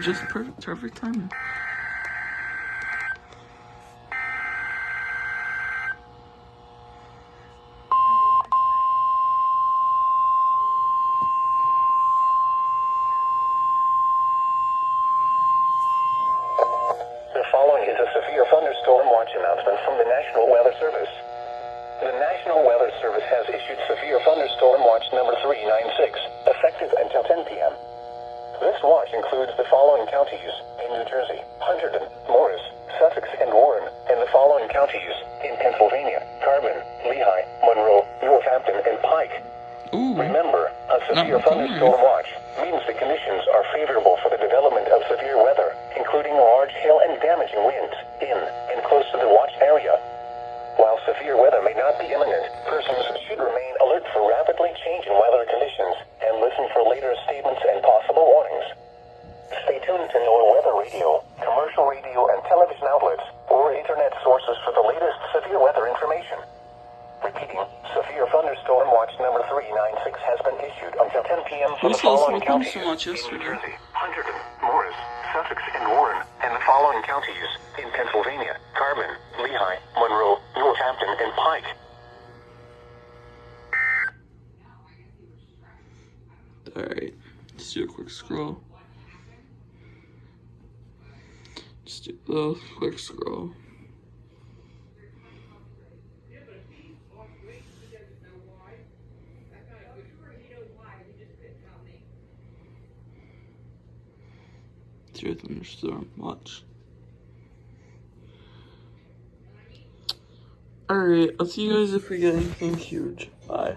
just perfect timing. The following is a severe thunderstorm watch announcement from the National Weather Service. The National Weather Service has issued severe thunderstorm watch number 396, effective until 10 p.m. This watch includes the following counties in New Jersey: Hunterdon, Morris, Sussex, and Warren, and the following counties in Pennsylvania: Carbon, Lehigh, Monroe, Northampton, and Pike. Ooh. Remember, a severe thunderstorm watch means the conditions are favorable for the development of severe weather, including large hail and damaging winds in and close to the watch area. While severe weather may not be imminent, persons should remain alert for rapidly changing weather conditions and listen for later statements and possible warnings. Stay tuned to NOAA weather radio, commercial radio and television outlets, or internet sources for the latest severe weather information. Repeating, severe thunderstorm watch number 396 has been issued until 10 p.m. for the following counties in New Jersey: Hunterdon, Morris, Sussex, and Warren, and the following counties in Pennsylvania: Carbon, Lehigh, Monroe, Northampton, and Pike. Alright, let's do a quick scroll. Just do a quick scroll. Severe thunderstorm watch. Alright, I'll see you guys if we get anything huge. Bye.